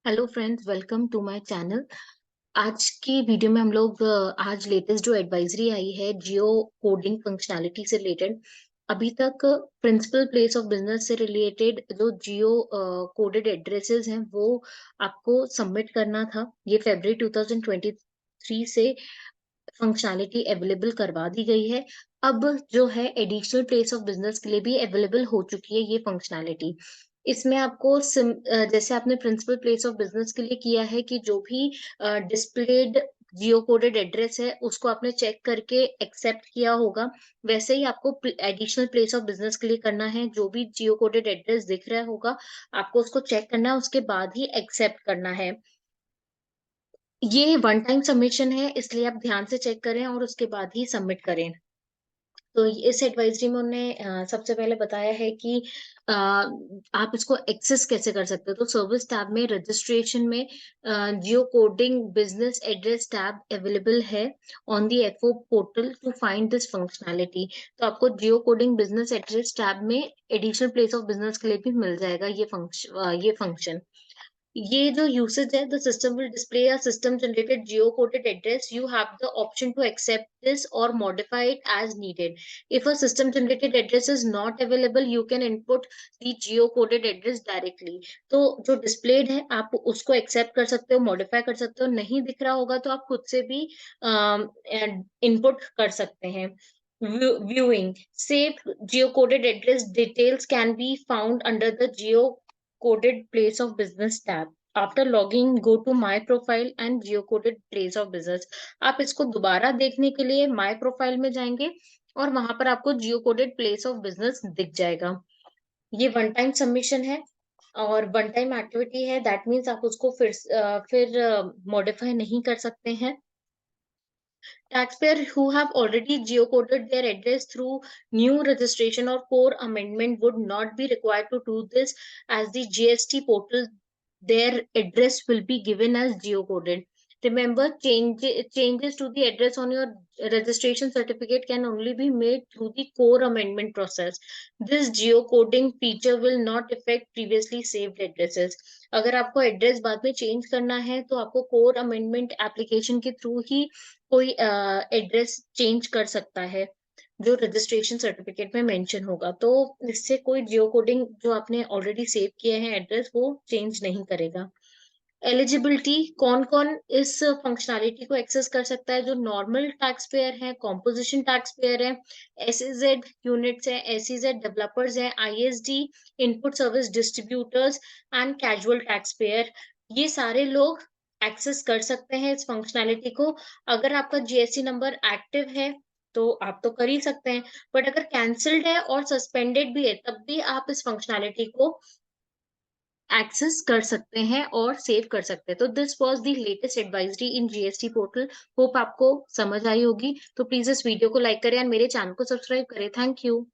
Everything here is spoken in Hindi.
Hello friends, welcome to my channel. आज की वीडियो में हम लोग आज लेटेस्ट जो एडवाइजरी आई है जियो कोडिंग फंक्शनैलिटी से रिलेटेड। अभी तक प्रिंसिपल प्लेस ऑफ बिजनेस से रिलेटेड जो जियो कोडेड एड्रेसेस हैं वो आपको सबमिट करना था। ये फरवरी 2023 से फंक्शनैलिटी अवेलेबल करवा दी गई है। अब जो है एडिशनल प्लेस ऑफ बिजनेस के लिए भी अवेलेबल हो चुकी है ये फंक्शनैलिटी। इसमें आपको जैसे आपने प्रिंसिपल प्लेस ऑफ बिजनेस के लिए किया है कि जो भी डिस्प्लेड जियो कोडेड एड्रेस है उसको आपने चेक करके एक्सेप्ट किया होगा। वैसे ही आपको एडिशनल प्लेस ऑफ बिजनेस के लिए करना है। जो भी जियो कोडेड एड्रेस दिख रहा होगा आपको उसको चेक करना है, उसके बाद ही एक्सेप्ट करना है। ये वन टाइम सबमिशन है, इसलिए आप ध्यान से चेक करें और उसके बाद ही सबमिट करें। तो इस एडवाइजरी में उन्होंने सबसे पहले बताया है कि आप इसको एक्सेस कैसे कर सकते हो। तो सर्विस टैब में रजिस्ट्रेशन में geo coding business address tab available है on the FO portal to find this functionality. तो आपको geo coding business address tab में एडिशनल प्लेस ऑफ बिजनेस के लिए भी मिल जाएगा ये फंक्शन। ये जो यूसेज है, the system will display a system generated geo coded address. You have the option to accept this और modify it as needed. If a system generated address is not available you can input the geo coded address directly. तो जो डिस्प्लेड है आप उसको एक्सेप्ट कर सकते हो, मॉडिफाई कर सकते हो। नहीं दिख रहा होगा तो आप खुद से भी इनपुट कर सकते हैं। Viewing saved geocoded address details can be found under the geocoded place of business tab. After logging, go to my profile and geocoded place of business. आप इसको दोबारा देखने के लिए my profile में जाएंगे और वहां पर आपको geocoded place of business दिख जाएगा। ये वन टाइम सबमिशन है और वन टाइम एक्टिविटी है। दैट मीन्स आप उसको फिर मॉडिफाई नहीं कर सकते हैं। Taxpayer who have already geocoded their address through new registration or core amendment would not be required to do this, as the GST portal their address will be given as geocoded. Remember, changes to the address on your registration certificate can only be made through the core amendment process. This geocoding feature will not affect previously saved addresses. अगर आपको एड्रेस बाद में चेंज करना है तो आपको कोर अमेंडमेंट एप्लीकेशन के थ्रू ही कोई एड्रेस चेंज कर सकता है जो रजिस्ट्रेशन सर्टिफिकेट में मेंशन होगा। तो इससे कोई जियो कोडिंग जो आपने ऑलरेडी सेव किए हैं एड्रेस वो चेंज नहीं करेगा। एलिजिबिलिटी, कौन कौन इस फंक्शनैलिटी को एक्सेस कर सकता है? जो नॉर्मल टैक्स पेयर है, कॉम्पोजिशन टैक्स पेयर है, एसईजेड यूनिट्स है, एसईजेड डेवलपर्स है, ISD input service distributors and casual tax payer, ये सारे लोग एक्सेस कर सकते हैं इस फंक्शनैलिटी को। अगर आपका जीएसटी नंबर एक्टिव है तो आप तो कर ही सकते हैं, बट अगर कैंसल्ड है और सस्पेंडेड भी है तब भी आप इस फंक्शनैलिटी को एक्सेस कर सकते हैं और सेव कर सकते हैं। तो this was the latest advisory in GST portal. Hope आपको समझ आई होगी। तो प्लीज इस वीडियो को लाइक करें और मेरे चैनल को सब्सक्राइब करें। Thank you.